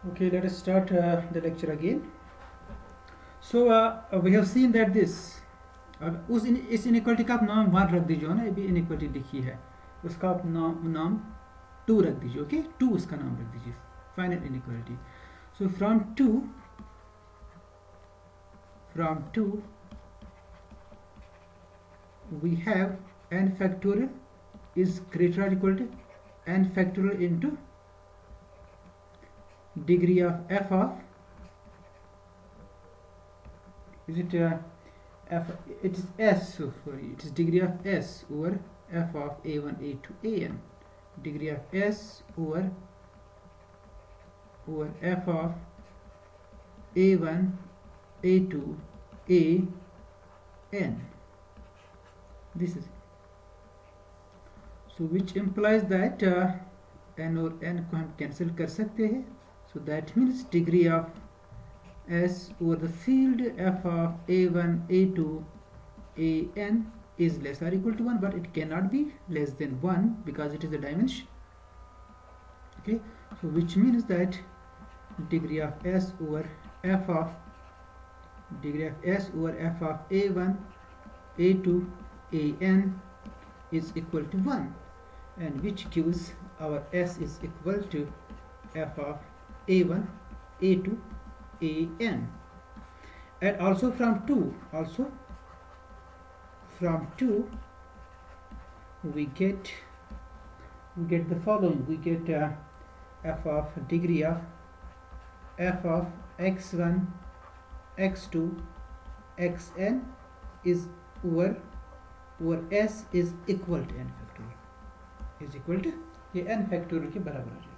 Okay, let us start the lecture again. So we have seen that this उस इस inequality का आप नाम 1 रख दीजिए ना, अभी इनइक्वालिटी लिखी है उसका आप नाम 2 रख दीजिए. ओके, 2 उसका नाम रख दीजिए, final inequality. So from 2 we have n factorial is greater or equal to n factorial into degree of f of, is it f, it is s, so sorry, it is degree of s over f of a1 a2 an, degree of s over f of a1 a2 an. This is so which implies that n और n को हम cancel कर सकते हैं. So that means degree of s over the field f of a1 a2 an is less or equal to 1, but it cannot be less than 1 because it is a dimension. Okay, so which means that degree of s over f of a1 a2 an is equal to 1, and which gives our s is equal to f of a1 a2 an. And also from 2 we get the following. We get f of degree of f of x1 x2 xn is over s is equal to n factorial, is equal to ये n factorial के बराबर आ जाएगा.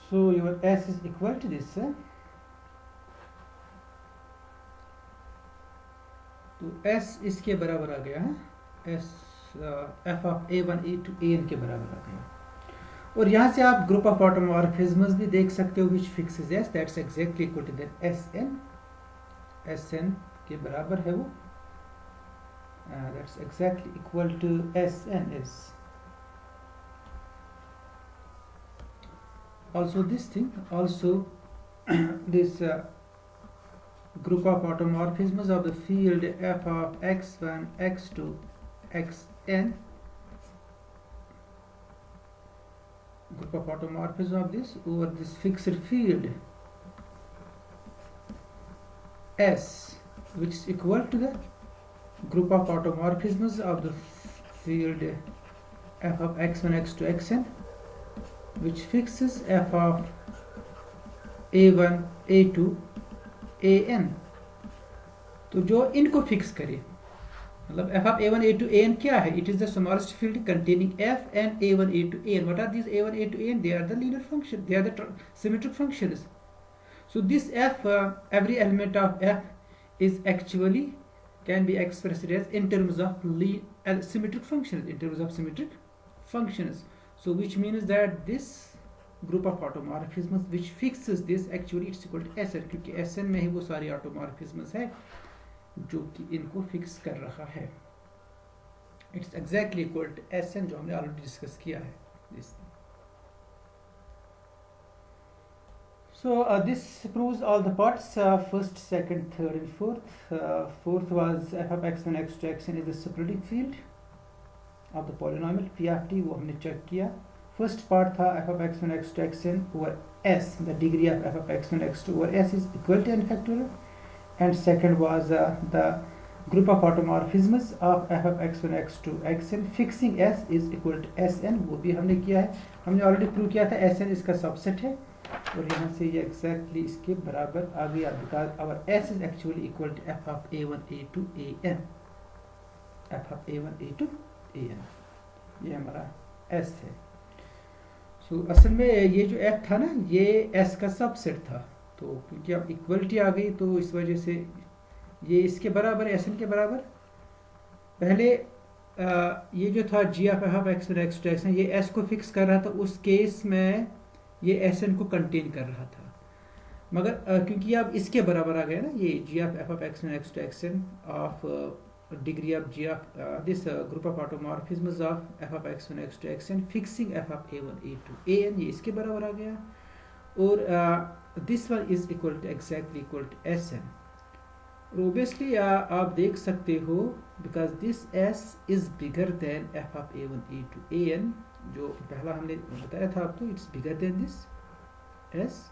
So your s is equal to this. तो s इसके बराबर आ गया है, s f of a1 a2 an के बराबर आ गया. और यहाँ से आप ग्रुप ऑफ ऑटोमॉर्फिज्म्स भी देख सकते हो which fixes s, that's exactly equal to then sn के बराबर है वो, that's exactly equal to sn is also this thing, also this group of automorphisms of the field f of x1 x2 xn, group of automorphism of this over this fixed field s, which is equal to the group of automorphisms of the field f of x1 x2 xn, which fixes f of a1 a2 an. तो जो इनको fix करे, मतलब f of a1 a2 an क्या है? It is the smallest field containing f and a1 a2 an. What are these a1 a2 an? They are the linear function, they are the symmetric functions. So this f, every element of f is actually can be expressed as in terms of symmetric functions, so which means that this group of automorphisms which fixes this, actually it's equal to sn, क्योंकि sn में ही वो सारी automorphisms है जो कि इनको fix कर रहा है. It's exactly equal to sn जो हमने ऑलरेडी डिस्कस किया है. So this proves all the parts, first, second, third and fourth. Fourth was f of x1 x2 xn is the splitting field of the polynomial p of t, वो हमने check किया. First part था f of x1 x2 xn over s, the degree of f of x1 x2 over s is equal to n factorial. And second was the group of automorphisms of f of x1 x2 xn fixing s is equal to sn, वो भी हमने किया है. हमने already prove किया था sn इसका subset है, और यहाँ से ये एग्जैक्टली इसके बराबर आ गया because our s is actually equal to f of a1 a2 an, f of a1 a2 an, ये हमारा s है. सो असल में ये जो f था ना, ये s का सबसेट था, तो क्योंकि अब इक्वलिटी आ गई तो इस वजह से ये इसके बराबर है, sn के बराबर. पहले ये जो था g ऑफ f x और x टू ये s को फिक्स कर रहा था, उस केस में ये sn को कंटेन कर रहा था. मगर क्योंकि अब इसके बराबर आ गया ना ये G of F of x one x two x n of degree of G of this group of automorphisms of F of x one x two x n fixing F of a one a two a n, ये इसके बराबर आ गया। और this one is equal to exactly equal to S n. और obviously आप देख सकते हो because this S is bigger than F of a one a two a n, जो पहला हमने बताया था आपको, it's bigger than this S.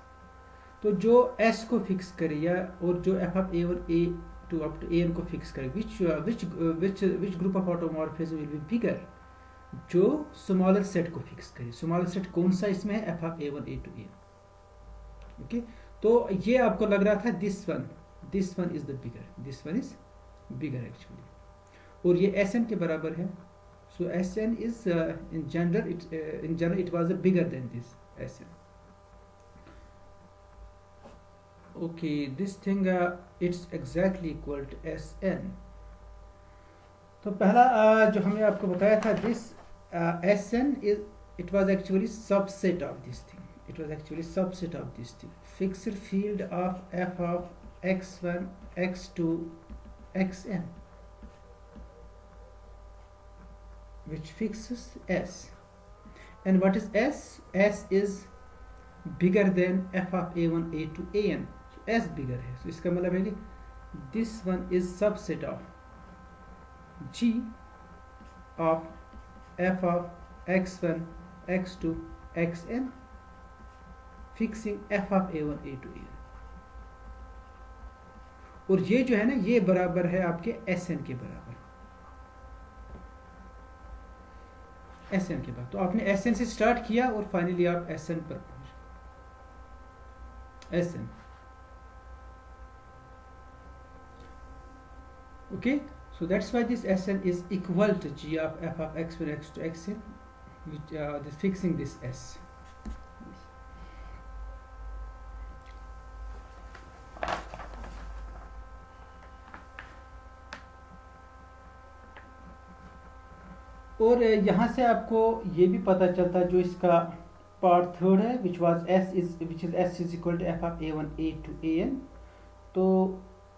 तो जो एस को फिक्स करे या और जो F of a one a two up to a n को फिक्स करे, which group of automorphism will be bigger, जो स्मॉलर सेट को फिक्स करे। स्मॉलर सेट कौन सा इसमें है, F of a one a two a n. Okay, तो ये आपको लग रहा था this one is the bigger, this one is bigger actually, और ये एस एन के बराबर है। So S n is in general it was bigger than this S n. Okay, this thing it's exactly equal to Sn। तो पहला जो हमने आपको बताया था this Sn is it was actually subset of this thing, it was actually subset of this thing, fixed field of f of x1 x2 xn which fixes S। and what is S? S is bigger than f of a1 a2 an, S bigger है। तो इसका मतलब है कि this one is subset of G of F of x one x two x n fixing F of a one a two a n. और ये जो है ना ये बराबर है आपके एस एन के बराबर, एस एन के बाद। तो आपने एस एन से स्टार्ट किया और फाइनली आप एस एन पर पहुंचे, S n. Okay, so that's why this Sn is equal to g of f of x1 x2 xn, which is fixing this S। और यहाँ से आपको ये भी पता चलता जो इसका पार्ट थर्ड है which is S is equal to f of a1 a to an। तो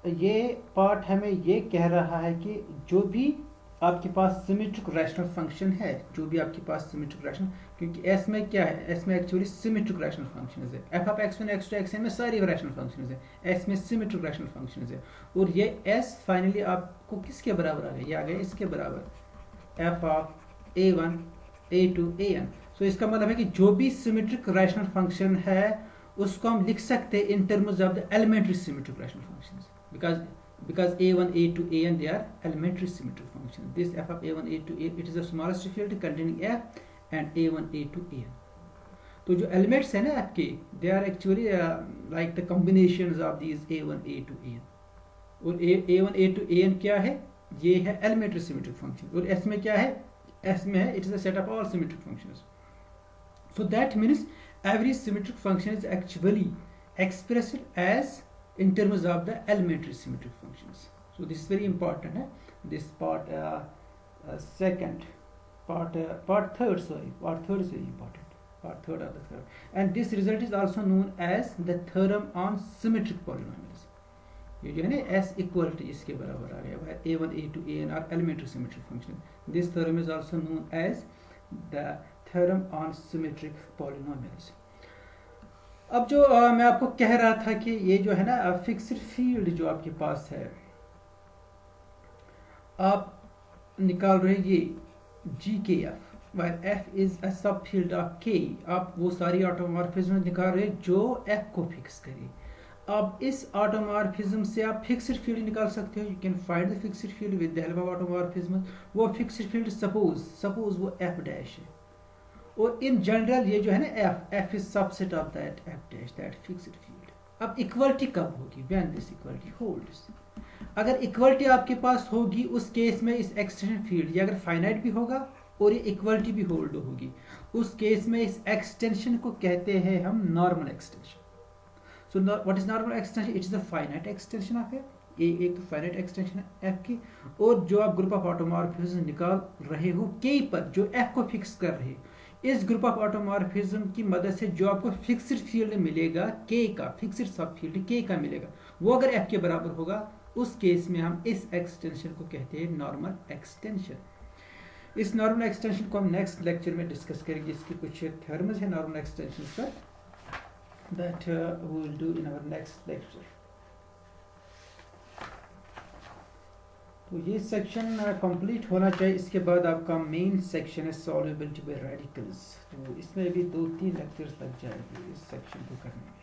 ये पार्ट हमें ये कह रहा है कि जो भी आपके पास सिमेट्रिक रैशनल फंक्शन है, जो भी आपके पास सिमेट्रिक रैशनल, क्योंकि एस में क्या है, एस में एक्चुअली सिमेट्रिक रैशनल फंक्शंस है। F of x one x two x n में सारी रैशनल फंक्शंस है, एस में सिमेट्रिक रैशनल फंक्शंस है। और ये एस फाइनली आपको किसके बराबर आ गया, ये आ गया इसके बराबर F of a one a two a n. So इसका मतलब है कि जो भी सिमेट्रिक रैशनल फंक्शन है उसको हम लिख सकते हैं in terms of the elementary symmetric rational functions, because a1 a2 an they are elementary symmetric functions। this f of a1 a2 a, it is the smallest field containing f and a1 a2 an। तो जो elements है ना आपके, they are actually like the combinations of these a1 a2 an। और a1 a2 an क्या है, ये है elementary symmetric function। और s में क्या है, s में है it is a set of all symmetric functions। so that means every symmetric function is actually expressed as in terms of the elementary symmetric functions। so this is very important this part second part third is very important, part third of the theorem। and this result is also known as the theorem on symmetric polynomials। ये जो है ना s equal to इसके बराबर आ गया, a1 a2 an are elementary symmetric function। this theorem is also known as the theorem on symmetric polynomials। अब जो मैं आपको कह रहा था कि ये जो है ना फिक्स्ड फील्ड जो आपके पास है, आप निकाल रहे ये जी के F, while F is a सब फील्ड ऑफ के। आप वो सारी ऑटोमॉर्फिज्म निकाल रहे जो एफ को फिक्स करे। अब इस ऑटोमॉर्फिज्म से आप फिक्स्ड फील्ड निकाल सकते हो, you can find the fixed field with the help of automorphism. वो फिक्स्ड फील्ड सपोज वो एफ डैश है, और इन जनरल ये जो है ना F is subset of that F dash, that fixed field. अब इक्वलिटी कब होगी, व्हेन दिस इक्वलिटी होल्ड्स। अगर इक्वलिटी आपके पास होगी उस केस में इस एक्सटेंशन फील्ड ये अगर फाइनाइट भी होगा और ये इक्वलिटी भी होल्ड होगी, उस केस में इस एक्सटेंशन को कहते हैं हम normal extension. So what is normal extension, it is the finite extension of F. एक तो फाइनाइट एक्सटेंशन है एफ की, और जो आप ग्रुप ऑफ ऑटोमॉर्फिज्म निकाल रहे हो के पर जो एफ को फिक्स कर रहे, इस ग्रुप ऑफ ऑटोमॉर्फिज्म की मदद से जो आपको फिक्स्ड फील्ड मिलेगा के का, फिक्स्ड सब फील्ड के का मिलेगा, वो अगर एफ के बराबर होगा, उस केस में हम इस एक्सटेंशन को कहते हैं नॉर्मल एक्सटेंशन। इस नॉर्मल एक्सटेंशन को हम नेक्स्ट लेक्चर में डिस्कस करेंगे। इसकी कुछ थ्योरम्स है नॉर्मल एक्सटेंशन पर, that we will do in our next lecture. तो ये सेक्शन कंप्लीट होना चाहिए। इसके बाद आपका मेन सेक्शन है सॉल्युबिलिटी बाय रेडिकल्स। तो इसमें भी 2-3 लेक्चर्स लग जाएंगे इस सेक्शन को करने में।